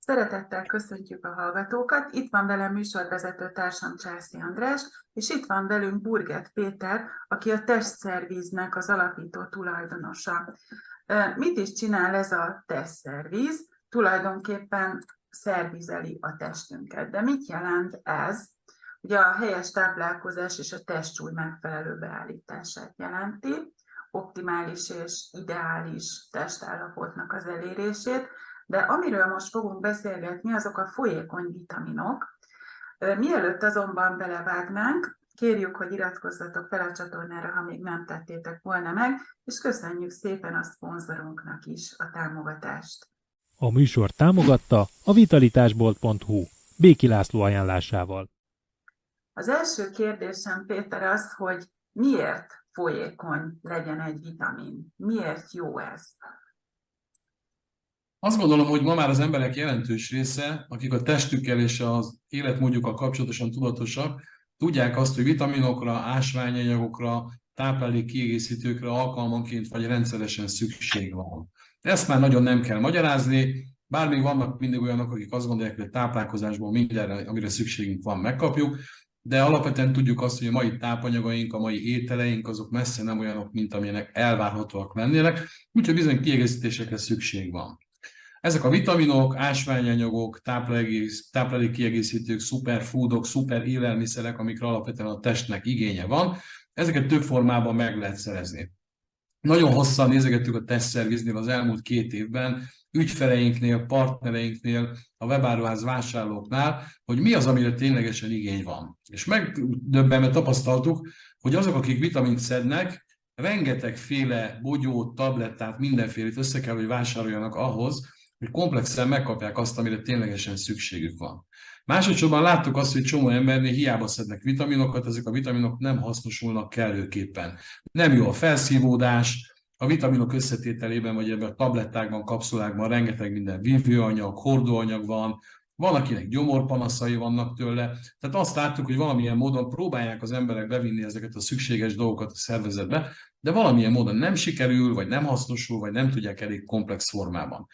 Szeretettel köszöntjük a hallgatókat. Itt van velem műsorvezető társam Császi András, és itt van velünk Burget Péter, aki a Testszervíznek az alapító tulajdonosa. Mit is csinál ez a Testszervíz? Tulajdonképpen szervizeli a testünket. De mit jelent ez? Ugye a helyes táplálkozás és a testsúly megfelelő beállítását jelenti, optimális és ideális testállapotnak az elérését, de amiről most fogunk beszélgetni, azok a folyékony vitaminok. Mielőtt azonban belevágnánk, kérjük, hogy iratkozzatok fel a csatornára, ha még nem tettétek volna meg, és köszönjük szépen a szponzorunknak is a támogatást. A műsor támogatta a vitalitásbolt.hu Béki László ajánlásával. Az első kérdésem, Péter, az, hogy miért folyékony legyen egy vitamin? Miért jó ez? Azt gondolom, hogy ma már az emberek jelentős része, akik a testükkel és az életmódjukkal kapcsolatosan tudatosak, tudják azt, hogy vitaminokra, ásványanyagokra, táplálékkiegészítőkre alkalmanként vagy rendszeresen szükség van. Ezt már nagyon nem kell magyarázni, bár még vannak mindig olyanok, akik azt gondolják, hogy a táplálkozásból mindenre, amire szükségünk van, megkapjuk, de alapvetően tudjuk azt, hogy a mai tápanyagaink, a mai ételeink, azok messze nem olyanok, mint amilyenek elvárhatóak lennének, úgyhogy bizony kiegészítésekre szükség van. Ezek a vitaminok, ásványanyagok, táplálékkiegészítők, szuperfoodok, szuper élelmiszerek, amikre alapvetően a testnek igénye van, ezeket több formában meg lehet szerezni. Nagyon hosszan nézegettük a Testszerviznél az elmúlt 2 évben, ügyfeleinknél, partnereinknél, a webáruház vásárlóknál, hogy mi az, amire ténylegesen igény van. És megdöbbenve tapasztaltuk, hogy azok, akik vitamint szednek, rengetegféle bogyót, tablettát, mindenfélét össze kell, hogy vásároljanak ahhoz, hogy komplexen megkapják azt, amire ténylegesen szükségük van. Másodszorban láttuk azt, hogy csomó embernél hiába szednek vitaminokat, ezek a vitaminok nem hasznosulnak kellőképpen. Nem jó a felszívódás, a vitaminok összetételében, vagy ebben a tablettákban, kapszulákban rengeteg minden vívőanyag, hordóanyag van, akinek gyomorpanaszai vannak tőle. Tehát azt láttuk, hogy valamilyen módon próbálják az emberek bevinni ezeket a szükséges dolgokat a szervezetbe, de valamilyen módon nem sikerül, vagy nem hasznosul, vagy nem tudják elég komplex formában.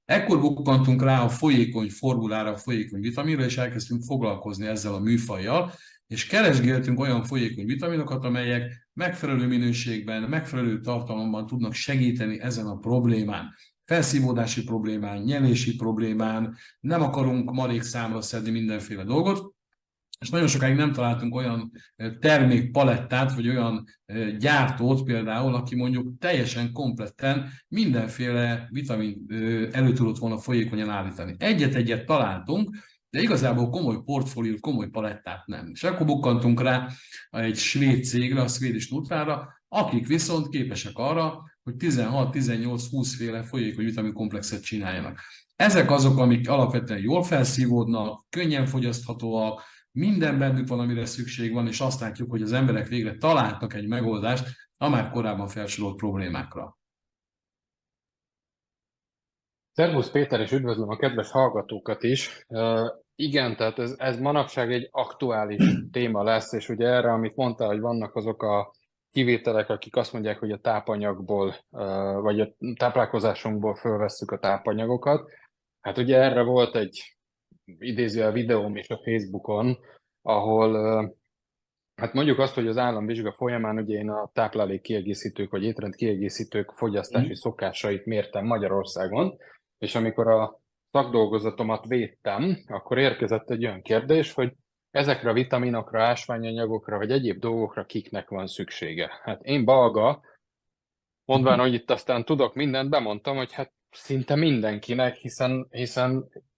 Ekkor bukkantunk rá a folyékony formulára, a folyékony vitaminra, és elkezdtünk foglalkozni ezzel a műfajjal, és keresgéltünk olyan folyékony vitaminokat, amelyek megfelelő minőségben, megfelelő tartalomban tudnak segíteni ezen a problémán. Felszívódási problémán, nyelési problémán, nem akarunk marék számra szedni mindenféle dolgot, és nagyon sokáig nem találtunk olyan termékpalettát, vagy olyan gyártót például, aki mondjuk teljesen kompletten mindenféle vitamin elő tudott volna folyékonyan állítani. Egyet-egyet találtunk, de igazából komoly portfóliót, komoly palettát nem. És akkor bukkantunk rá egy svéd cégre, a Swedish Nutrára, akik viszont képesek arra, hogy 16, 18, 20 féle folyékony vitaminkomplexet csináljanak. Ezek azok, amik alapvetően jól felszívódnak, könnyen fogyaszthatóak, minden bennük van, amire szükség van, és azt látjuk, hogy az emberek végre találtak egy megoldást a már korábban felsorolt problémákra. Szervusz Péter, és üdvözlöm a kedves hallgatókat is. Igen, tehát ez manapság egy aktuális téma lesz, és ugye erre, amit mondtál, hogy vannak azok a kivételek, akik azt mondják, hogy a tápanyagból, vagy a táplálkozásunkból fölvesszük a tápanyagokat. Hát ugye erre volt egy idézőjel videóm is a Facebookon, ahol hát mondjuk azt, hogy az államvizsga folyamán ugye én a táplálékkiegészítők vagy étrendkiegészítők fogyasztási szokásait mértem Magyarországon, és amikor a szakdolgozatomat védtem, akkor érkezett egy olyan kérdés, hogy ezekre a vitaminokra, ásványanyagokra vagy egyéb dolgokra kiknek van szüksége. Hát én balga, mondván, hogy itt aztán tudok mindent, bemondtam, hogy hát szinte mindenkinek,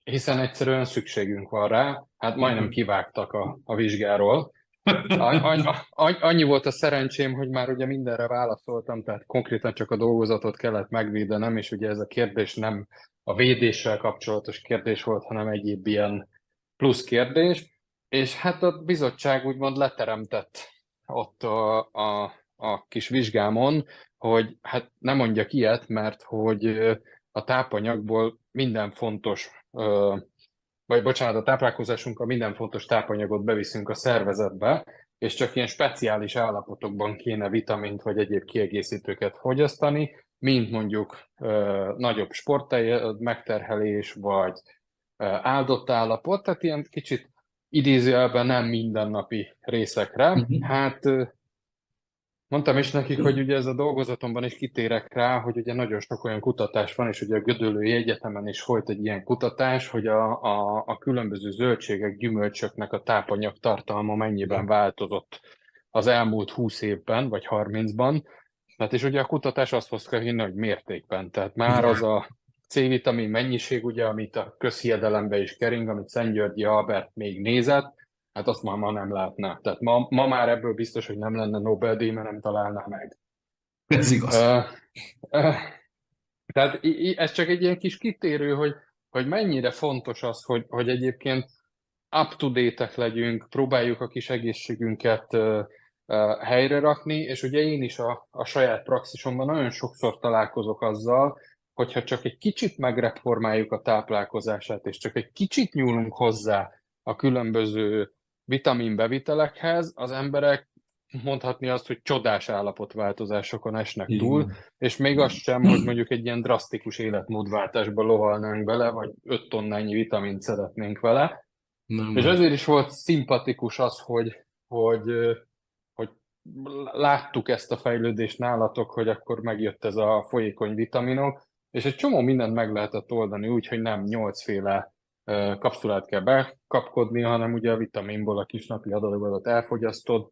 hiszen egyszerűen szükségünk van rá, hát majdnem kivágtak a vizsgáról. Annyi volt a szerencsém, hogy már ugye mindenre válaszoltam, tehát konkrétan csak a dolgozatot kellett megvédenem, és ugye ez a kérdés nem a védéssel kapcsolatos kérdés volt, hanem egyéb ilyen plusz kérdés, és hát a bizottság úgymond leteremtett ott a kis vizsgámon, hogy hát ne mondjak ilyet, mert hogy a tápanyagból minden fontos, a táplálkozásunkkal minden fontos tápanyagot beviszünk a szervezetbe, és csak ilyen speciális állapotokban kéne vitamint vagy egyéb kiegészítőket fogyasztani, mint mondjuk nagyobb sportmegterhelés, vagy áldott állapot, tehát ilyen kicsit idézőjelben nem mindennapi részekre. Hát mondtam is nekik, hogy ugye ez a dolgozatomban is kitérek rá, hogy ugye nagyon sok olyan kutatás van, és ugye a Gödöllői Egyetemen is folyt egy ilyen kutatás, hogy a különböző zöldségek, gyümölcsöknek a tápanyag tartalma mennyiben változott az elmúlt 20 évben, vagy 30-ban. Hát és ugye a kutatás azt hozta ki nagy mértékben. Tehát már az a C-vitamin mennyiség, ugye, amit a közhiedelembe is kering, amit Szent-Györgyi Albert még nézett, hát azt ma nem látná. Tehát ma már ebből biztos, hogy nem lenne Nobel-díj, mert nem találná meg. Ez igaz. Tehát ez csak egy ilyen kis kitérő, hogy mennyire fontos az, hogy egyébként up-to-date-ek legyünk, próbáljuk a kis egészségünket helyre rakni, és ugye én is a saját praxisomban nagyon sokszor találkozok azzal, hogyha csak egy kicsit megreformáljuk a táplálkozását, és csak egy kicsit nyúlunk hozzá a különböző vitaminbevitelekhez, az emberek mondhatni azt, hogy csodás állapotváltozásokon esnek túl, és még az sem, hogy mondjuk egy ilyen drasztikus életmódváltásba lohalnánk bele, vagy 5 tonnányi vitamint szeretnénk vele. És ezért is volt szimpatikus az, hogy láttuk ezt a fejlődést nálatok, hogy akkor megjött ez a folyékony vitaminok, és egy csomó mindent meg lehetett oldani úgy, hogy nem 8 féle kapszulát kell bekapkodni, hanem ugye a vitaminból a kis napi adagodat elfogyasztod,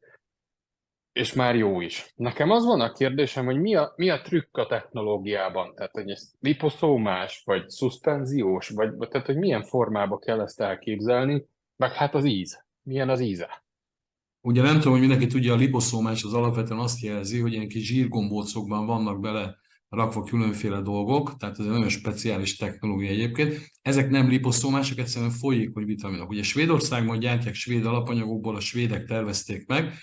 és már jó is. Nekem az van a kérdésem, hogy mi a trükk a technológiában? Tehát, hogy ez liposzómás, vagy szuszpenziós, vagy tehát, hogy milyen formába kell ezt elképzelni, meg hát az íz. Milyen az íze? Ugye nem tudom, hogy mindenki tudja, a liposzómás az alapvetően azt jelzi, hogy ilyen kis zsírgombócokban vannak bele rakva különféle dolgok, tehát ez egy nagyon speciális technológia egyébként. Ezek nem liposzómások, egyszerűen folyékony vitaminok. Ugye Svédországban gyártják svéd alapanyagokból, a svédek tervezték meg.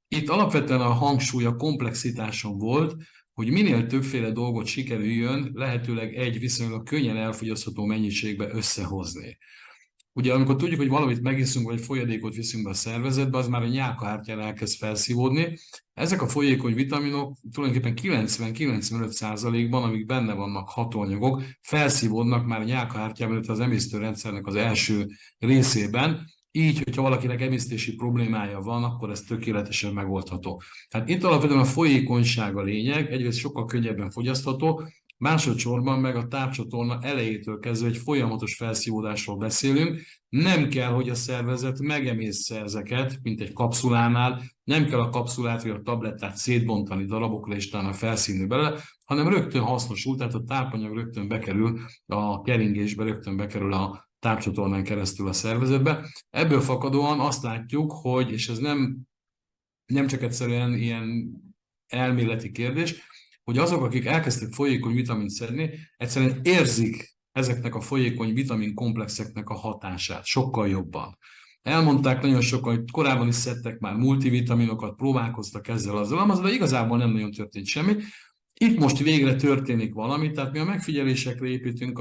Itt alapvetően a hangsúly a komplexitáson volt, hogy minél többféle dolgot sikerüljön lehetőleg egy viszonylag könnyen elfogyasztható mennyiségbe összehozni. Ugye amikor tudjuk, hogy valamit megiszunk, vagy folyadékot viszünk be a szervezetbe, az már a nyálkahártyán elkezd felszívódni. Ezek a folyékony vitaminok tulajdonképpen 90-95%-ban, amik benne vannak hatóanyagok, felszívódnak már a nyálkahártyában, illetve az emésztőrendszernek az első részében. Így, hogyha valakinek emésztési problémája van, akkor ez tökéletesen megoldható. Tehát itt alapvetően a folyékonyság a lényeg, egyrészt sokkal könnyebben fogyasztható, másodszorban meg a tápcsatorna elejétől kezdve egy folyamatos felszívódásról beszélünk. Nem kell, hogy a szervezet megemészze ezeket, mint egy kapszulánál, nem kell a kapszulát vagy a tablettát szétbontani darabokra és utána felszívni bele, hanem rögtön hasznosul, tehát a tápanyag rögtön bekerül a keringésbe, rögtön bekerül a tápcsatornán keresztül a szervezetbe. Ebből fakadóan azt látjuk, hogy, és ez nem csak egyszerűen ilyen elméleti kérdés, hogy azok, akik elkezdtek folyékony vitamint szedni, egyszerűen érzik ezeknek a folyékony vitamin komplexeknek a hatását sokkal jobban. Elmondták nagyon sokan, hogy korábban is szedtek már multivitaminokat, próbálkoztak ezzel azzal, de igazából nem nagyon történt semmi. Itt most végre történik valami, tehát mi a megfigyelésekre építünk,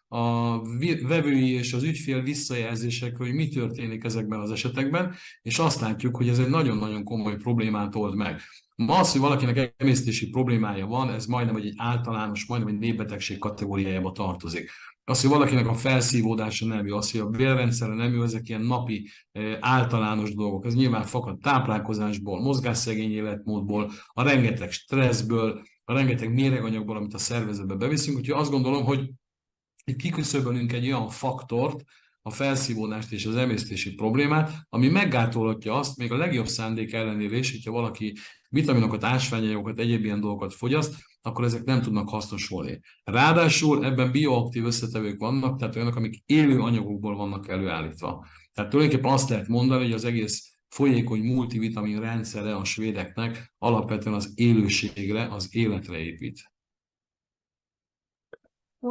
a vevői és az ügyfél visszajelzésekre, hogy mi történik ezekben az esetekben, és azt látjuk, hogy ez egy nagyon-nagyon komoly problémát old meg. Ma az, hogy valakinek emésztési problémája van, ez majdnem egy általános, majdnem egy népbetegség kategóriájába tartozik. Az, hogy valakinek a felszívódása nem jó, az, hogy a bélrendszere nem jó, ezek ilyen napi általános dolgok. Ez nyilván fakad táplálkozásból, mozgásszegény életmódból, a rengeteg stresszből, a rengeteg méreganyagból, amit a szervezetbe beviszünk. Úgyhogy azt gondolom, hogy itt kiküszöbölünk egy olyan faktort, a felszívódást és az emésztési problémát, ami meggátolhatja azt, még a legjobb szándék ellenére is, hogyha valaki vitaminokat, ásványanyagokat, egyéb ilyen dolgokat fogyaszt, akkor ezek nem tudnak hasznosulni. Ráadásul ebben bioaktív összetevők vannak, tehát olyanok, amik élő anyagokból vannak előállítva. Tehát tulajdonképpen azt lehet mondani, hogy az egész folyékony multivitamin rendszere a svédeknek alapvetően az élőségre, az életre épít.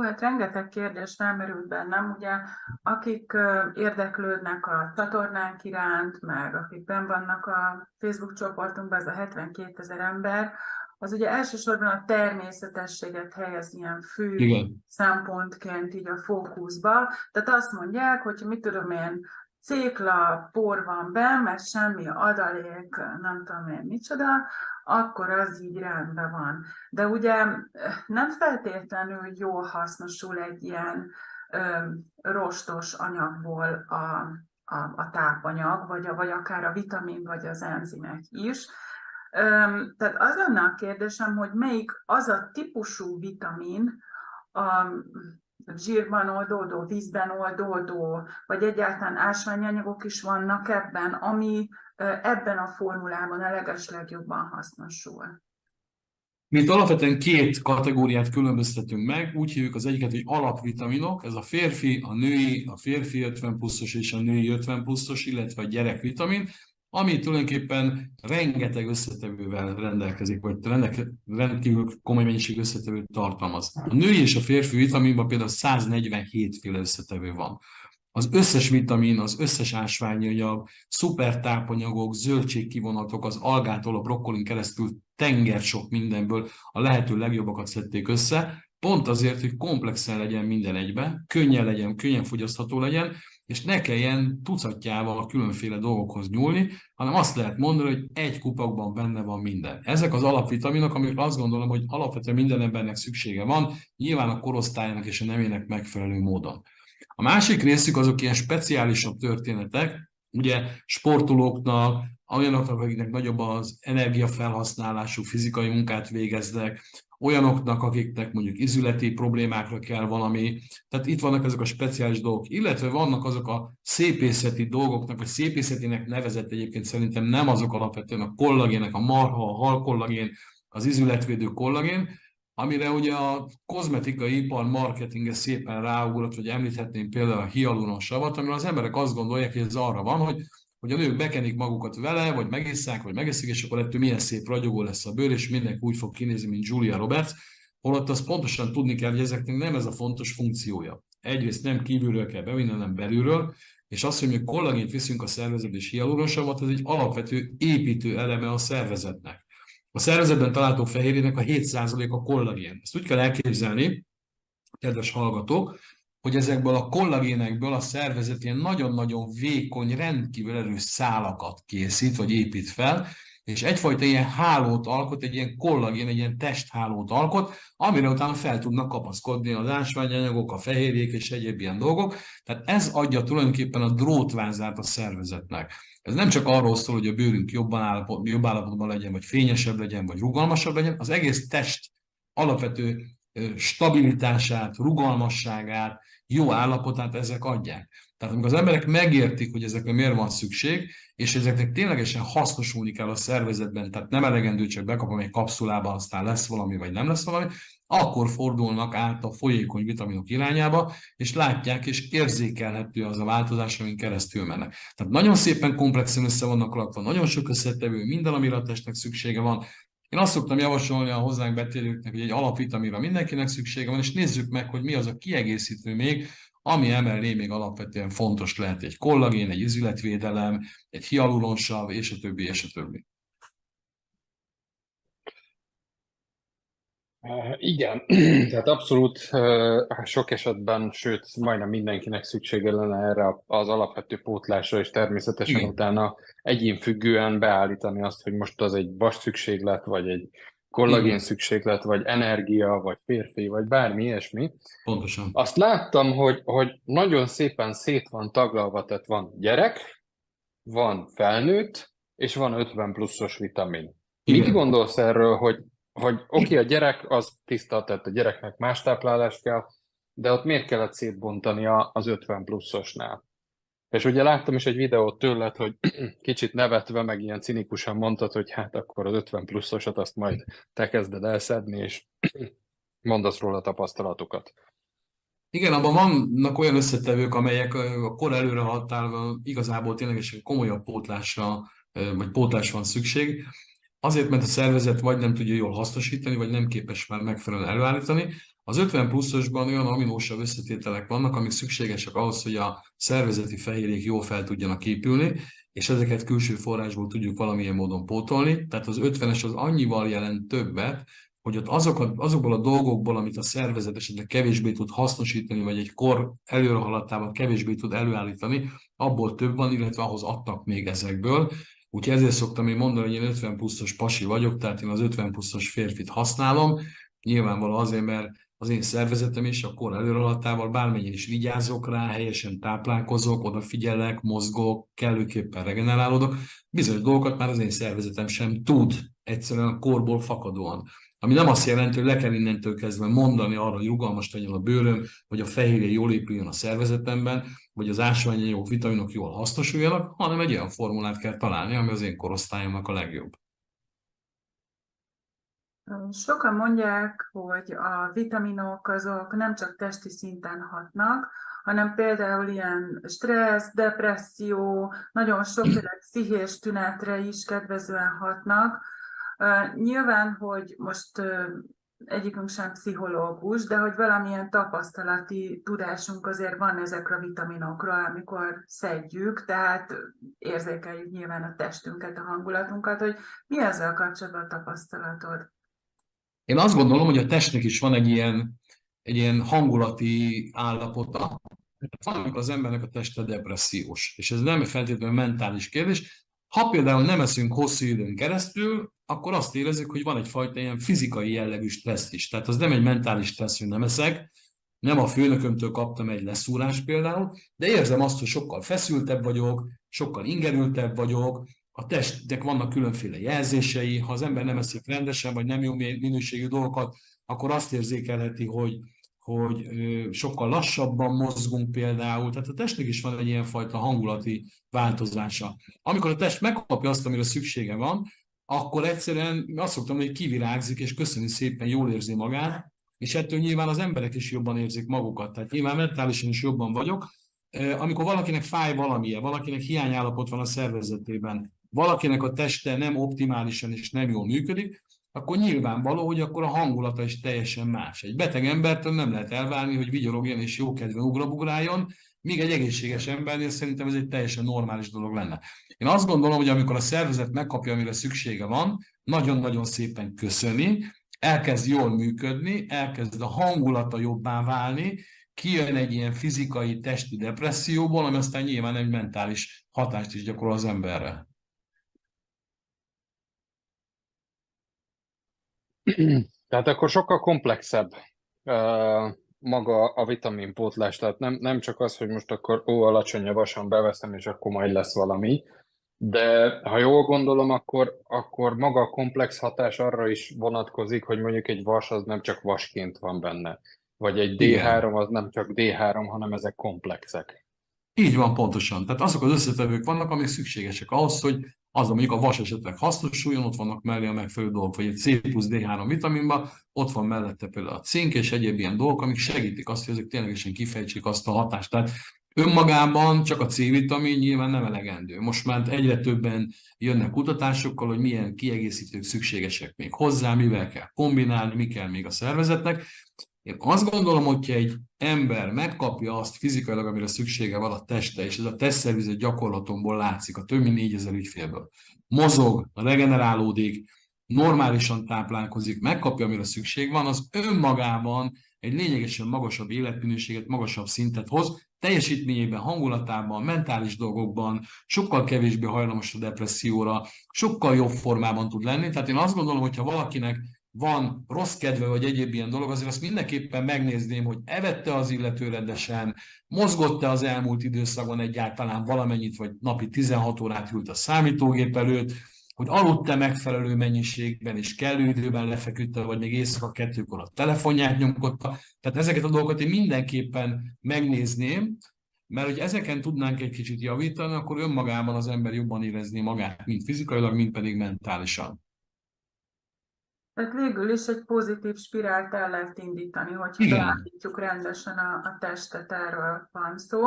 Hát rengeteg kérdés felmerült bennem, ugye, akik érdeklődnek a csatornánk iránt, meg akik benn vannak a Facebook csoportunkban, ez a 72 000 ember, az ugye elsősorban a természetességet helyez ilyen fő szempontként így a fókuszba. Tehát azt mondják, hogy mit tudom én, cékla, por van benn, mert semmi adalék, nem tudom én micsoda, akkor az így rendben van. De ugye nem feltétlenül jól hasznosul egy ilyen rostos anyagból a tápanyag, vagy akár a vitamin, vagy az enzimek is. Tehát az lenne a kérdésem, hogy melyik az a típusú vitamin, a zsírban oldódó, vízben oldódó, vagy egyáltalán ásványanyagok is vannak ebben, ami ebben a formulában a legeslegjobban hasznosul. Mi itt alapvetően két kategóriát különböztetünk meg, úgy hívjuk az egyiket, hogy alapvitaminok, ez a férfi 50 pluszos és a női 50 pluszos, illetve a gyerekvitamin, ami tulajdonképpen rengeteg összetevővel rendelkezik, vagy rendkívül komoly mennyiség összetevőt tartalmaz. A női és a férfi vitaminban például 147 féle összetevő van. Az összes vitamin, az összes ásványanyag, szupertápanyagok, zöldségkivonatok, az algától a brokkolin keresztül tenger sok mindenből a lehető legjobbakat szedték össze, pont azért, hogy komplexen legyen minden egybe, könnyen legyen, könnyen fogyasztható legyen, és ne kelljen tucatjával különféle dolgokhoz nyúlni, hanem azt lehet mondani, hogy egy kupakban benne van minden. Ezek az alapvitaminok, amikre azt gondolom, hogy alapvetően minden embernek szüksége van, nyilván a korosztályának és a nemének megfelelő módon. A másik részük azok ilyen speciálisabb történetek, ugye sportolóknak, olyanoknak, akiknek nagyobb az energiafelhasználásuk, fizikai munkát végeznek, olyanoknak, akiknek mondjuk izületi problémákra kell valami. Tehát itt vannak ezek a speciális dolgok, illetve vannak azok a szépészeti dolgoknak, vagy szépészetinek nevezett egyébként szerintem nem azok alapvetően a kollagének, a marha, a halkollagén, az izületvédő kollagén, amire ugye a kozmetikai ipar marketinge szépen ráugrott, hogy említhetném például a hialuronsavat, amiről az emberek azt gondolják, hogy ez arra van, hogy a nők bekenik magukat vele, vagy megisszák, vagy megeszik, és akkor ettől milyen szép ragyogó lesz a bőr, és mindenki úgy fog kinézni, mint Julia Roberts, holott azt pontosan tudni kell, hogy ezeknek nem ez a fontos funkciója. Egyrészt nem kívülről kell bevinni, hanem belülről, és azt, hogy mi kollagént viszünk a szervezetbe és hialuronsavat, ez egy alapvető építő eleme a szervezetnek. A szervezetben található fehérjének a 7% a kollagén. Ezt úgy kell elképzelni, kedves hallgatók, hogy ezekből a kollagénekből a szervezet ilyen nagyon-nagyon vékony, rendkívül erős szálakat készít, vagy épít fel, és egyfajta ilyen hálót alkot, egy ilyen kollagén, egy ilyen testhálót alkot, amire utána fel tudnak kapaszkodni az ásványanyagok, a fehérjék és egyéb ilyen dolgok. Tehát ez adja tulajdonképpen a drótvázát a szervezetnek. Ez nem csak arról szól, hogy a bőrünk jobb állapotban legyen, vagy fényesebb legyen, vagy rugalmasabb legyen, az egész test alapvető stabilitását, rugalmasságát, jó állapotát ezek adják. Tehát amikor az emberek megértik, hogy ezekre miért van szükség, és ezeknek ténylegesen hasznosulni kell a szervezetben, tehát nem elegendő, csak bekapom egy kapszulába, aztán lesz valami, vagy nem lesz valami, akkor fordulnak át a folyékony vitaminok irányába, és látják, és érzékelhető az a változás, amin keresztül mennek. Tehát nagyon szépen komplexen össze vannak rakva, nagyon sok összetevő, minden, amire a testnek szüksége van. Én azt szoktam javasolni a hozzánk betérőknek, hogy egy alapvitaminra mindenkinek szüksége van, és nézzük meg, hogy mi az a kiegészítő még, ami emellé még alapvetően fontos lehet, egy kollagén, egy izületvédelem, egy hialuronsav, és a többi, és a többi. Igen, tehát abszolút sok esetben, sőt, majdnem mindenkinek szüksége lenne erre az alapvető pótlásra, és természetesen Igen. utána egyénfüggően beállítani azt, hogy most az egy vas szükséglet, vagy egy kollagén szükséglet, vagy energia, vagy férfi, vagy bármi ilyesmi. Pontosan. Azt láttam, hogy nagyon szépen szét van taglalva, tehát van gyerek, van felnőtt, és van 50 pluszos vitamin. Igen. Mit gondolsz erről, hogy oké, a gyerek az tiszta, tehát a gyereknek más táplálás kell, de ott miért kellett szétbontani az 50 pluszosnál? És ugye láttam is egy videót tőled, hogy kicsit nevetve, meg ilyen cinikusan mondtad, hogy hát akkor az 50 pluszosat azt majd te kezded elszedni, és mondasz róla tapasztalatokat. Igen, abban vannak olyan összetevők, amelyek a kor előre határban igazából ténylegesen komolyabb pótlásra, vagy pótlás van szükség. Azért, mert a szervezet vagy nem tudja jól hasznosítani, vagy nem képes már megfelelően előállítani. Az 50 pluszosban olyan aminósav összetételek vannak, amik szükségesek ahhoz, hogy a szervezeti fehérjék jól fel tudjanak épülni, és ezeket külső forrásból tudjuk valamilyen módon pótolni. Tehát az 50-es az annyival jelent többet, hogy ott azokból a dolgokból, amit a szervezet esetleg kevésbé tud hasznosítani, vagy egy kor előrehaladtával kevésbé tud előállítani, abból több van, illetve ahhoz adnak még ezekből. Úgyhogy ezért szoktam én mondani, hogy én 50 pluszos pasi vagyok, tehát én az 50 pluszos férfit használom, Nyilvánvaló azért, mert az én szervezetem is a kor előrehaladtával bármennyire is vigyázok rá, helyesen táplálkozok, odafigyelek, mozgok, kellőképpen regenerálódok, bizonyos dolgokat már az én szervezetem sem tud, egyszerűen a korból fakadóan. Ami nem azt jelenti, hogy le kell innentől kezdve mondani arra, hogy rugalmas legyen a bőröm, hogy a fehérje jól épüljön a szervezetemben, vagy az ásványanyagok, vitaminok jól hasznosuljanak, hanem egy olyan formulát kell találni, ami az én korosztályomnak a legjobb. Sokan mondják, hogy a vitaminok azok nem csak testi szinten hatnak, hanem például ilyen stressz, depresszió, nagyon sokféle pszichés tünetre is kedvezően hatnak. Nyilván, hogy most egyikünk sem pszichológus, de hogy valamilyen tapasztalati tudásunk azért van ezekre a vitaminokról, amikor szedjük, tehát érzékeljük nyilván a testünket, a hangulatunkat, hogy mi ezzel kapcsolatban a tapasztalatod? Én azt gondolom, hogy a testnek is van egy ilyen hangulati állapota. Van, amikor az embernek a teste depressziós, és ez nem feltétlenül mentális kérdés. Ha például nem eszünk hosszú időn keresztül, akkor azt érezzük, hogy van egyfajta ilyen fizikai jellegű stressz is. Tehát az nem egy mentális stressz, hogy nem eszek, nem a főnökömtől kaptam egy leszúrást például, de érzem azt, hogy sokkal feszültebb vagyok, sokkal ingerültebb vagyok, a testnek vannak különféle jelzései, ha az ember nem eszik rendesen, vagy nem jó minőségű dolgokat, akkor azt érzékelheti, hogy sokkal lassabban mozgunk például, tehát a testnek is van egy ilyenfajta hangulati változása. Amikor a test megkapja azt, amire szüksége van, akkor egyszerűen azt szoktam, hogy kivirágzik, és köszöni szépen, jól érzi magát, és ettől nyilván az emberek is jobban érzik magukat. Tehát nyilván mentálisan is jobban vagyok. Amikor valakinek fáj valamilyen, valakinek hiányállapot van a szervezetében, valakinek a teste nem optimálisan és nem jól működik, akkor nyilvánvaló, hogy akkor a hangulata is teljesen más. Egy beteg embertől nem lehet elvárni, hogy vigyorogjon és jókedven ugrabugráljon, míg egy egészséges embernél szerintem ez egy teljesen normális dolog lenne. Én azt gondolom, hogy amikor a szervezet megkapja, amire szüksége van, nagyon-nagyon szépen köszöni, elkezd jól működni, elkezd a hangulata jobbá válni, kijön egy ilyen fizikai, testi depresszióból, ami aztán nyilván egy mentális hatást is gyakorol az emberre. Tehát akkor sokkal komplexebb maga a vitaminpótlás, tehát nem csak az, hogy most akkor alacsony a vason beveszem, és akkor majd lesz valami, de ha jól gondolom, akkor maga a komplex hatás arra is vonatkozik, hogy mondjuk egy vas az nem csak vasként van benne, vagy egy Igen. D3 az nem csak D3, hanem ezek komplexek. Így van, pontosan. Tehát azok az összetevők vannak, amik szükségesek ahhoz, hogy az, mondjuk a vas esetleg hasznosuljon, ott vannak mellé a megfelelő dolgok, vagy egy C plusz D3 vitaminban, ott van mellette például a cink és egyéb ilyen dolgok, amik segítik azt, hogy ezek ténylegesen kifejtsék azt a hatást. Tehát önmagában csak a C-vitamin nyilván nem elegendő. Most már egyre többen jönnek kutatásokkal, hogy milyen kiegészítők szükségesek még hozzá, mivel kell kombinálni, mi kell még a szervezetnek. Én azt gondolom, hogyha egy ember megkapja azt fizikailag, amire szüksége van a teste, és ez a testszervizet gyakorlatomból látszik, a több mint 4000 ügyfélből. Mozog, regenerálódik, normálisan táplálkozik, megkapja, amire szükség van, az önmagában egy lényegesen magasabb életminőséget, magasabb szintet hoz, teljesítményében, hangulatában, mentális dolgokban, sokkal kevésbé hajlamos a depresszióra, sokkal jobb formában tud lenni. Tehát én azt gondolom, hogyha valakinek van rossz kedve vagy egyéb ilyen dolog, azért azt mindenképpen megnézném, hogy evette az illető rendesen, mozgott-e az elmúlt időszakban egyáltalán valamennyit, vagy napi 16 órát ült a számítógép előtt, hogy aludt-e megfelelő mennyiségben és kellő időben lefeküdte, vagy még éjszaka 2-kor a telefonját nyomkodta. Tehát ezeket a dolgokat én mindenképpen megnézném, mert hogy ezeken tudnánk egy kicsit javítani, akkor önmagában az ember jobban érezni magát, mind fizikailag, mind pedig mentálisan. Tehát végül is egy pozitív spirált el lehet indítani, hogyha Igen. beállítjuk rendesen a testet, erről van szó.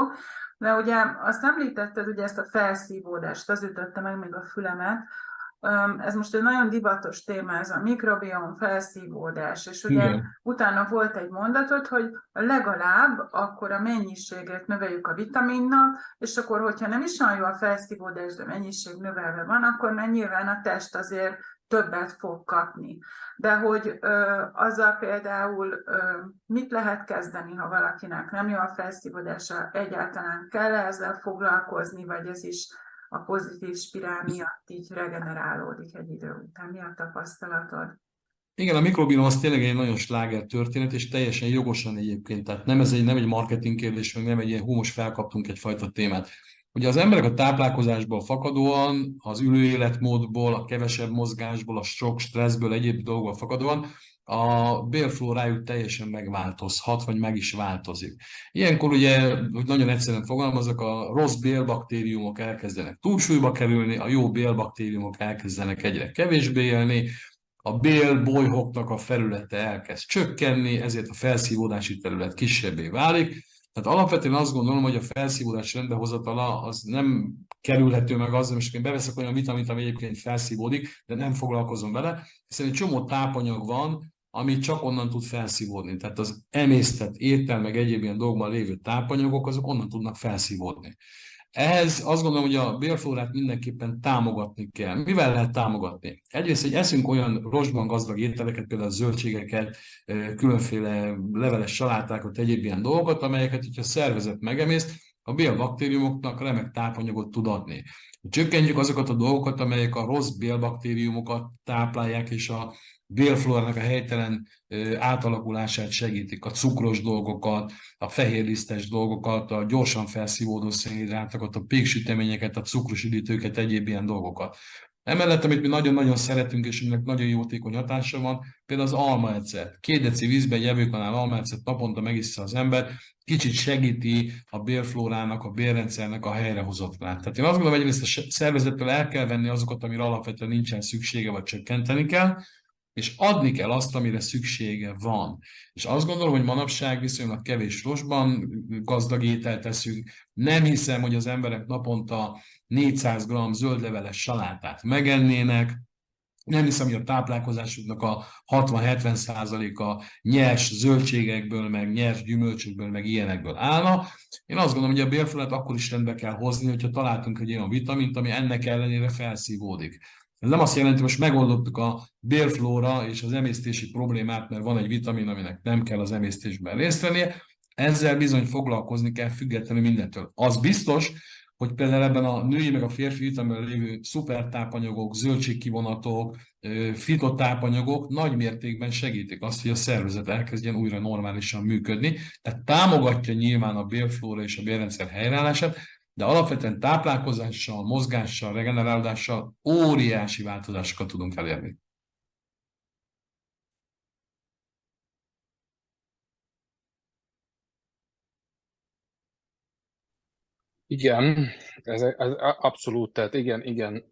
De ugye azt említetted, ugye ezt a felszívódást, az ütötte meg még a fülemet. Ez most egy nagyon divatos téma, ez a mikrobiom felszívódás, és ugye Igen. utána volt egy mondatod, hogy legalább akkor a mennyiséget növeljük a vitaminnak, és akkor, hogyha nem is olyan jó a felszívódás, de mennyiség növelve van, akkor már nyilván a test azért többet fog kapni. De hogy azzal például mit lehet kezdeni, ha valakinek nem jó a felszívódása, egyáltalán kell ezzel foglalkozni, vagy ez is a pozitív spirál miatt így regenerálódik egy idő után? Mi a tapasztalatod? Igen, a mikrobiom az tényleg egy nagyon sláger történet, és teljesen jogosan egyébként. Tehát nem egy marketing kérdés, meg nem egy ilyen most felkaptunk egyfajta témát. Ugye az emberek a táplálkozásból fakadóan, az ülő életmódból, a kevesebb mozgásból, a sok stresszből, egyéb dolgokból fakadóan a bélflórájuk teljesen megváltozhat, vagy meg is változik. Ilyenkor ugye, hogy nagyon egyszerűen fogalmazok, a rossz bélbaktériumok elkezdenek túlsúlyba kerülni, a jó bélbaktériumok elkezdenek egyre kevésbé élni, a bélbolyhoknak a felülete elkezd csökkenni, ezért a felszívódási terület kisebbé válik. Tehát alapvetően azt gondolom, hogy a felszívódás rendbehozatala az nem kerülhető meg azzal, és én beveszek olyan vitamint, ami egyébként felszívódik, de nem foglalkozom vele, hiszen egy csomó tápanyag van, ami csak onnan tud felszívódni. Tehát az emésztett étel, meg egyéb ilyen dolgokban lévő tápanyagok, azok onnan tudnak felszívódni. Ehhez azt gondolom, hogy a bélflórát mindenképpen támogatni kell. Mivel lehet támogatni? Egyrészt, hogy eszünk olyan rostban gazdag ételeket, például zöldségeket, különféle leveles salátákat, egyéb ilyen dolgokat, amelyeket, hogyha a szervezet megemészt, a bélbaktériumoknak remek tápanyagot tud adni. Csökkentjük azokat a dolgokat, amelyek a rossz bélbaktériumokat táplálják, és a bélflórának a helytelen átalakulását segítik, a cukros dolgokat, a fehérlisztes dolgokat, a gyorsan felszívódó szénhidrátokat, a péksüteményeket, a cukros üdítőket, egyéb ilyen dolgokat. Emellett, amit mi nagyon-nagyon szeretünk, és aminek nagyon jótékony hatása van, például az almaecet. 2 deci vízben egy evőkanál almaecet naponta megissza az ember, kicsit segíti a bélflórának, a bélrendszernek a helyrehozatalát. Tehát én azt gondolom, hogy egyrészt a szervezettől el kell venni azokat, amire alapvetően nincsen szüksége, vagy csökkenteni kell, és adni kell azt, amire szüksége van. És azt gondolom, hogy manapság viszonylag kevés rostban gazdag ételt teszünk. Nem hiszem, hogy az emberek naponta 400 g zöldleveles salátát megennének. Nem hiszem, hogy a táplálkozásuknak a 60-70%-a nyers zöldségekből, meg nyers gyümölcsökből, meg ilyenekből állna. Én azt gondolom, hogy a bélflórát akkor is rendbe kell hozni, hogyha találtunk egy olyan vitamint, ami ennek ellenére felszívódik. Ez nem azt jelenti, hogy most megoldottuk a bélflóra és az emésztési problémát, mert van egy vitamin, aminek nem kell az emésztésben részt vennie. Ezzel bizony foglalkozni kell függetlenül mindentől. Az biztos, hogy például ebben a női meg a férfi vitaminben lévő szupertápanyagok, zöldségkivonatok, fitotápanyagok nagy mértékben segítik azt, hogy a szervezet elkezdjen újra normálisan működni. Tehát támogatja nyilván a bélflóra és a bélrendszer helyreállását, de alapvetően táplálkozással, mozgással, regenerálódással óriási változásokat tudunk elérni. Igen, ez abszolút, tehát igen.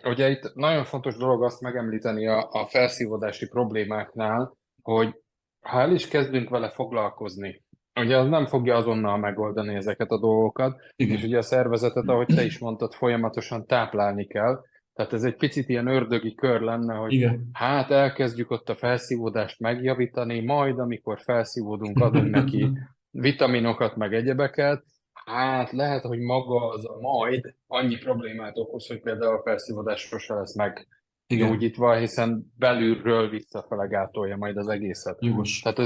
Ugye itt nagyon fontos dolog azt megemlíteni a felszívódási problémáknál, hogy ha el is kezdünk vele foglalkozni, ugye az nem fogja azonnal megoldani ezeket a dolgokat, Igen. és ugye a szervezetet, ahogy te is mondtad, folyamatosan táplálni kell. Tehát ez egy picit ilyen ördögi kör lenne, hogy Igen. hát elkezdjük ott a felszívódást megjavítani, majd amikor felszívódunk, adunk neki vitaminokat, meg egyebeket. Hát lehet, hogy maga az a majd annyi problémát okoz, hogy például a felszívódás sose lesz meggyógyítva, hiszen belülről visszafele gátolja majd az egészet. Jogos. Tehát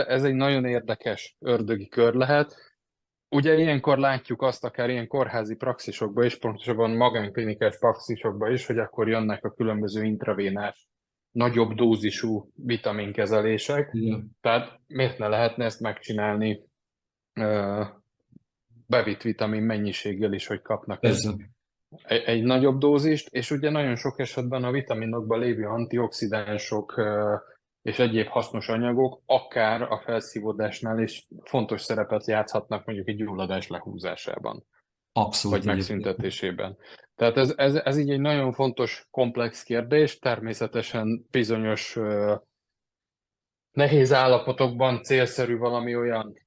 ez egy nagyon érdekes ördögi kör lehet. Ugye ilyenkor látjuk azt akár ilyen kórházi praxisokban is, pontosabban magánklinikás praxisokban is, hogy akkor jönnek a különböző intravénás, nagyobb dózisú vitaminkezelések. Igen. Tehát miért ne lehetne ezt megcsinálni bevitt vitamin mennyiséggel is, hogy kapnak egy nagyobb dózist, és ugye nagyon sok esetben a vitaminokban lévő antioxidánsok és egyéb hasznos anyagok akár a felszívódásnál is fontos szerepet játszhatnak mondjuk egy gyulladás lehúzásában. Abszolút. Vagy megszüntetésében. Tehát ez így egy nagyon fontos, komplex kérdés, természetesen bizonyos nehéz állapotokban célszerű valami olyan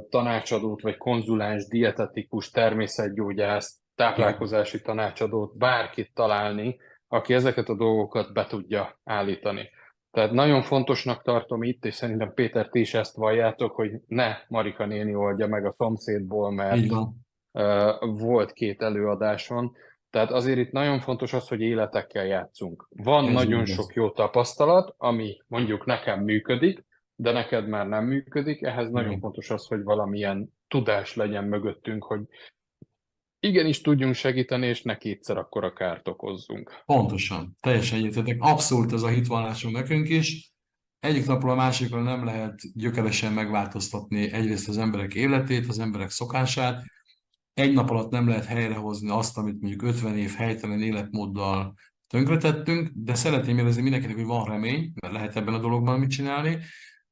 tanácsadót, vagy konzuláns, dietetikus, természetgyógyász, táplálkozási tanácsadót, bárkit találni, aki ezeket a dolgokat be tudja állítani. Tehát nagyon fontosnak tartom itt, és szerintem Péter, ti is ezt valljátok, hogy ne Marika néni oldja meg a szomszédból, mert volt 2 előadáson. Tehát azért itt nagyon fontos az, hogy életekkel játszunk. Van nagyon sok jó tapasztalat, ami mondjuk nekem működik, de neked már nem működik. Ehhez nagyon fontos az, hogy valamilyen tudás legyen mögöttünk, hogy igenis tudjunk segíteni, és ne kétszer akkora kárt okozzunk. Pontosan, teljesen egyetértek. Abszolút ez a hitvallásunk nekünk is. Egyik napról a másikra nem lehet gyökeresen megváltoztatni egyrészt az emberek életét, az emberek szokását. Egy nap alatt nem lehet helyrehozni azt, amit mondjuk 50 év helytelen életmóddal tönkretettünk, de szeretném érezni mindenkinek, hogy van remény, mert lehet ebben a dologban mit csinálni.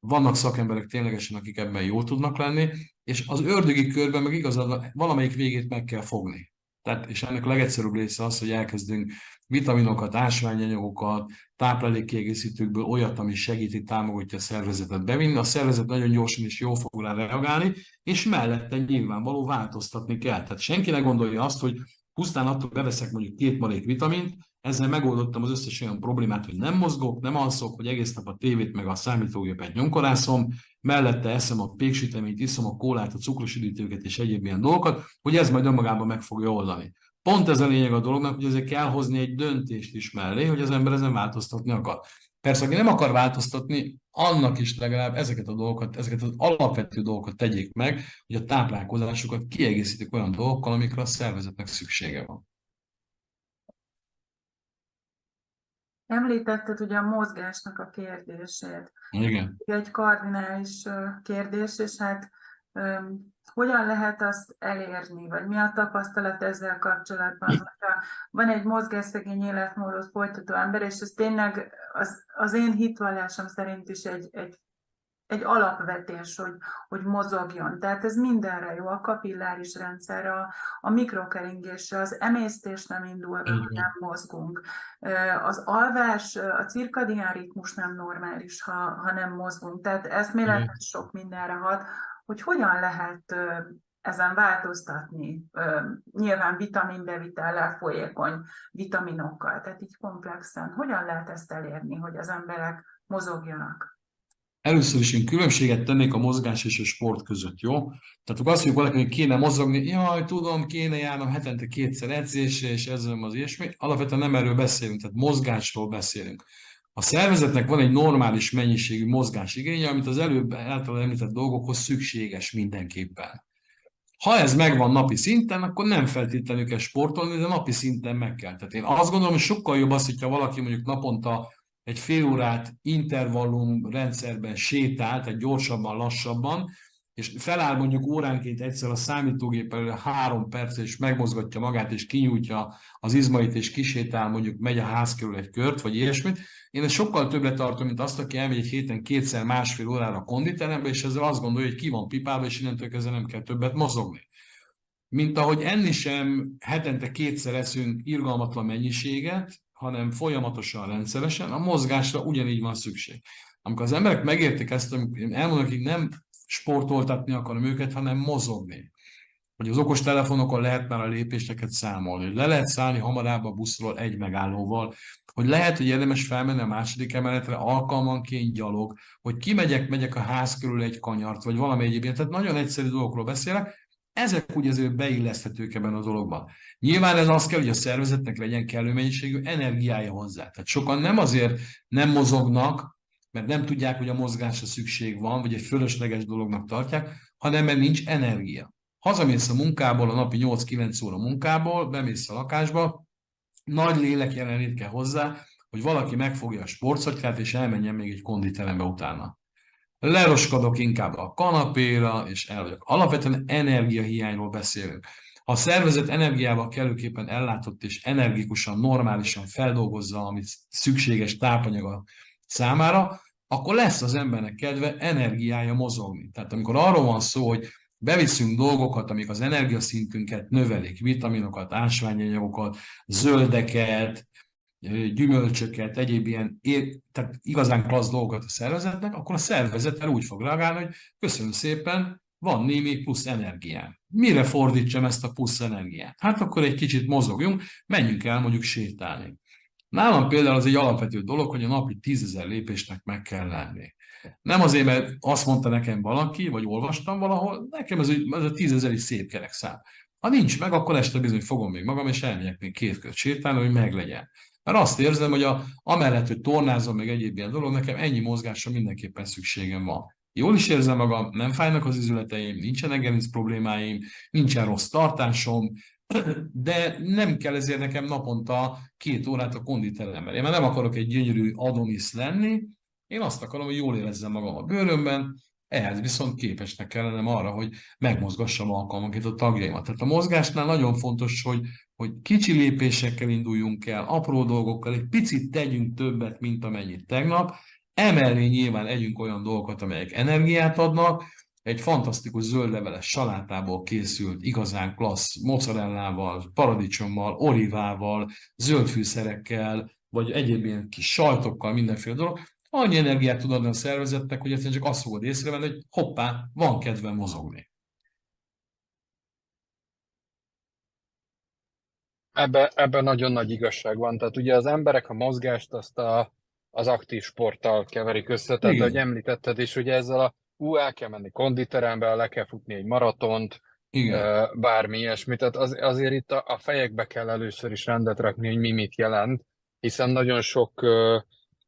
Vannak szakemberek ténylegesen, akik ebben jó tudnak lenni, és az ördögi körben meg igazad, valamelyik végét meg kell fogni. Tehát, és ennek a legegyszerűbb része az, hogy elkezdünk vitaminokat, ásványanyagokat, táplálékkiegészítőkből olyat, ami segíti, támogatja a szervezetet bevinni. A szervezet nagyon gyorsan és jól fog rá reagálni, és mellette nyilvánvaló változtatni kell. Tehát senki ne gondolja azt, hogy pusztán attól beveszek mondjuk 2 marék vitamint, ezzel megoldottam az összes olyan problémát, hogy nem mozgok, nem alszok, hogy egész nap a tévét meg a számítógépet nyomkorászom, mellette eszem a péksüteményt, iszom a kólát, a cukros üdítőket és egyéb ilyen dolgokat, hogy ez majd önmagában meg fogja oldani. Pont ez a lényeg a dolognak, hogy ezért kell hozni egy döntést is mellé, hogy az ember ezen változtatni akar. Persze, aki nem akar változtatni, annak is legalább ezeket a dolgokat, ezeket az alapvető dolgokat tegyék meg, hogy a táplálkozásukat kiegészítik olyan dolgokkal, amikre a szervezetnek szüksége van. Említetted ugye a mozgásnak a kérdését. Igen. Egy kardinális kérdés, és hát hogyan lehet azt elérni, vagy mi a tapasztalat ezzel kapcsolatban? Hogyha van egy mozgásszegény életmódot folytató ember, és ez tényleg az én hitvallásom szerint is egy alapvetés, hogy mozogjon. Tehát ez mindenre jó, a kapilláris rendszerre, a mikrokeringésre, az emésztés nem indul, nem mozgunk. Az alvás, a cirkadián ritmus nem normális, ha nem mozgunk. Tehát eszméletlen sok mindenre hat, hogy hogyan lehet ezen változtatni. Nyilván vitaminbevitellel, folyékony vitaminokkal, tehát így komplexen. Hogyan lehet ezt elérni, hogy az emberek mozogjanak? Először is én különbséget tennék a mozgás és a sport között, jó? Tehát akkor azt mondjuk valaki, hogy kéne mozogni, jaj, tudom, kéne járnom hetente 2-szer edzésre, és ezzel az ilyesmi. Alapvetően nem erről beszélünk, tehát mozgásról beszélünk. A szervezetnek van egy normális mennyiségű mozgásigénye, amit az előbb által említett dolgokhoz szükséges mindenképpen. Ha ez megvan napi szinten, akkor nem feltétlenül kell sportolni, de napi szinten meg kell. Tehát én azt gondolom, hogy sokkal jobb az, hogyha valaki mondjuk naponta egy fél órát intervallum rendszerben sétál, tehát gyorsabban, lassabban, és feláll mondjuk óránként egyszer a számítógép előtt 3 percet, és megmozgatja magát, és kinyújtja az izmait, és kisétál, mondjuk megy a ház körül egy kört, vagy ilyesmit. Én ezt sokkal többre tartom, mint azt, aki elmegy egy héten 2-szer másfél órára a konditerembe, és ezzel azt gondolja, hogy ki van pipálva, és innentől kezdve nem kell többet mozogni. Mint ahogy enni sem hetente 2-szer eszünk irgalmatlan mennyiséget, hanem folyamatosan, rendszeresen, a mozgásra ugyanígy van szükség. Amikor az emberek megértik ezt, én elmondom, hogy nem sportoltatni akarom őket, hanem mozogni. Hogy az okostelefonokon lehet már a lépéseket számolni, hogy le lehet szállni hamarabb a buszról egy megállóval, hogy lehet, hogy érdemes felmenni a második emeletre alkalmanként gyalog, hogy megyek a ház körül egy kanyart, vagy valami egyébként. Tehát nagyon egyszerű dolgokról beszélek, ezek úgy azért beilleszthetők ebben a dologban. Nyilván ez az kell, hogy a szervezetnek legyen kellő mennyiségű energiája hozzá. Tehát sokan nem azért nem mozognak, mert nem tudják, hogy a mozgásra szükség van, vagy egy fölösleges dolognak tartják, hanem mert nincs energia. Hazamész a munkából, a napi 8-9 óra munkából, bemész a lakásba, nagy lélek jelenlét kell hozzá, hogy valaki megfogja a sportszatyrát, és elmenjen még egy konditerembe utána. Leroskadok inkább a kanapéra, és elvagyok. Alapvetően energiahiányról beszélünk. Ha a szervezet energiával kellőképpen ellátott és energikusan, normálisan feldolgozza, amit szükséges tápanyaga számára, akkor lesz az embernek kedve energiája mozogni. Tehát amikor arról van szó, hogy beviszünk dolgokat, amik az energiaszintünket növelik, vitaminokat, ásványanyagokat, zöldeket, gyümölcsöket, egyéb ilyen, tehát igazán klassz dolgokat a szervezetnek, akkor a szervezet úgy fog reagálni, hogy köszönöm szépen, van némi plusz energiám. Mire fordítsam ezt a plusz energiát? Hát akkor egy kicsit mozogjunk, menjünk el mondjuk sétálni. Nálam például az egy alapvető dolog, hogy a napi 10 000 lépésnek meg kell lenni. Nem azért, mert azt mondta nekem valaki, vagy olvastam valahol, nekem ez a 10 000 is szép kerekszám. Ha nincs meg, akkor este bizony fogom még magam, és elmegyek még 2 kört sétálni, hogy meglegyen. Mert azt érzem, hogy amellett, hogy tornázom, meg egyéb ilyen dolog, nekem ennyi mozgásra mindenképpen szükségem van. Jól is érzem magam, nem fájnak az izületeim, nincsenek gerinc problémáim, nincsen rossz tartásom, de nem kell ezért nekem naponta 2 órát a konditeremben. Én már nem akarok egy gyönyörű Adonis lenni, én azt akarom, hogy jól érezzem magam a bőrömben, ehhez viszont képesnek kell lennem arra, hogy megmozgassam alkalmanként a tagjaimat. Tehát a mozgásnál nagyon fontos, hogy kicsi lépésekkel induljunk el, apró dolgokkal, egy picit tegyünk többet, mint amennyit tegnap, emellé nyilván együnk olyan dolgokat, amelyek energiát adnak, egy fantasztikus zöldleveles salátából készült, igazán klassz, mozzarellával, paradicsommal, olivával, zöldfűszerekkel, vagy egyéb ilyen kis sajtokkal, mindenféle dolog, annyi energiát tud adni a szervezetnek, hogy egyszerűen csak azt fogod észrevenni, hogy hoppá, van kedvem mozogni. Ebben nagyon nagy igazság van. Tehát ugye az emberek a mozgást azt az aktív sporttal keverik össze. Tehát, ahogy Igen, említetted is, ugye ezzel el kell menni konditerembe, le kell futni egy maratont, igen, bármi ilyesmit. Tehát azért itt a fejekbe kell először is rendet rakni, hogy mi mit jelent, hiszen nagyon sok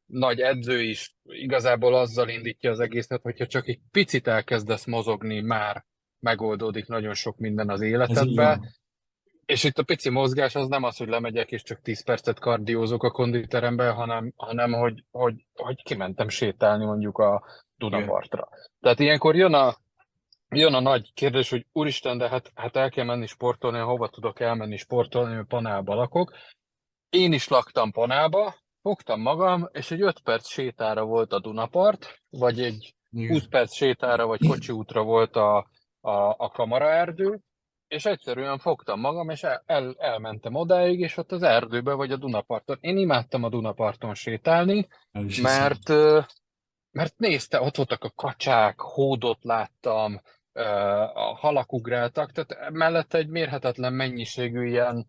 nagy edző is igazából azzal indítja az egészet, hogyha csak egy picit elkezdesz mozogni, már megoldódik nagyon sok minden az ez így életedbe. van. És itt a pici mozgás az nem az, hogy lemegyek és csak 10 percet kardiózok a konditerembe, hanem hogy kimentem sétálni mondjuk a Igen. Dunapartra. Tehát ilyenkor jön a nagy kérdés, hogy úristen, de hát el kell menni sportolni, hova tudok elmenni sportolni, mert Panába lakok. Én is laktam Panába, fogtam magam, és egy 5 perc sétára volt a Dunapart, vagy egy 20 Igen. perc sétára, vagy kocsi útra volt a Kamaraerdő, és egyszerűen fogtam magam, és elmentem odáig, és ott az erdőbe, vagy a Dunaparton. Én imádtam a Dunaparton sétálni, El is hiszem. mert, mert nézte, ott voltak a kacsák, hódot láttam, a halak ugráltak, tehát mellette egy mérhetetlen mennyiségű ilyen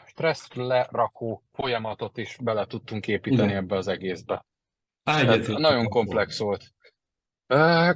stressz lerakó folyamatot is bele tudtunk építeni Igen. ebbe az egészbe. Tehát Egyetértek nagyon abból. komplex volt. Ö,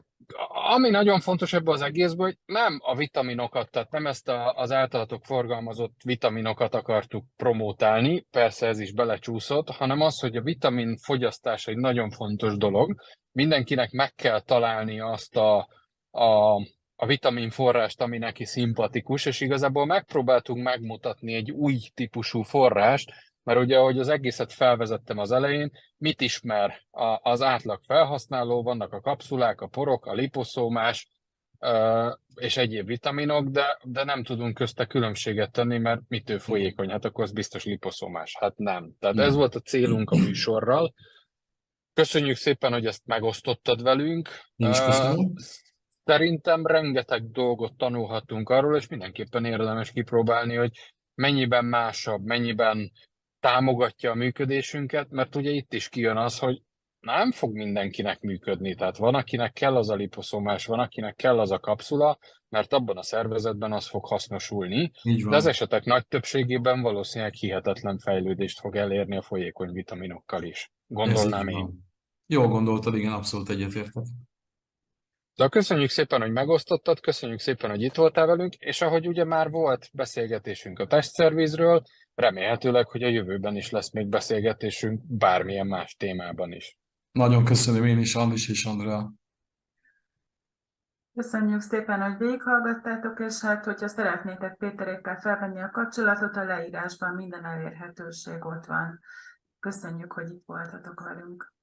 Ami nagyon fontos ebben az egészben, hogy nem a vitaminokat, tehát nem ezt az általatok forgalmazott vitaminokat akartuk promótálni, persze ez is belecsúszott, hanem az, hogy a vitamin fogyasztás egy nagyon fontos dolog. Mindenkinek meg kell találni azt a vitamin forrást, ami neki szimpatikus, és igazából megpróbáltunk megmutatni egy új típusú forrást, mert ugye, ahogy az egészet felvezettem az elején, mit ismer az átlag felhasználó, vannak a kapszulák, a porok, a liposzómás és egyéb vitaminok, de nem tudunk közte különbséget tenni, mert mitől folyékony, hát akkor az biztos liposzómás. Hát nem. Tehát ez Nem. volt a célunk a műsorral. Köszönjük szépen, hogy ezt megosztottad velünk. Én is köszönöm. Szerintem rengeteg dolgot tanulhatunk arról, és mindenképpen érdemes kipróbálni, hogy mennyiben másabb, mennyiben támogatja a működésünket, mert ugye itt is kijön az, hogy nem fog mindenkinek működni. Tehát van, akinek kell az a liposzomás, van, akinek kell az a kapszula, mert abban a szervezetben az fog hasznosulni, Így de az van. esetek nagy többségében valószínűleg hihetetlen fejlődést fog elérni a folyékony vitaminokkal is. Ez így Gondolnám én. van. Jól gondoltad, igen, abszolút egyetértek. De köszönjük szépen, hogy megosztottad, köszönjük szépen, hogy itt voltál velünk, és ahogy ugye már volt beszélgetésünk a testszervizről, remélhetőleg, hogy a jövőben is lesz még beszélgetésünk bármilyen más témában is. Nagyon köszönöm én is, Andris és Andrea. Köszönjük szépen, hogy végighallgattátok, és hát, hogyha szeretnétek Péterékkel felvenni a kapcsolatot, a leírásban minden elérhetőség ott van. Köszönjük, hogy itt voltatok velünk.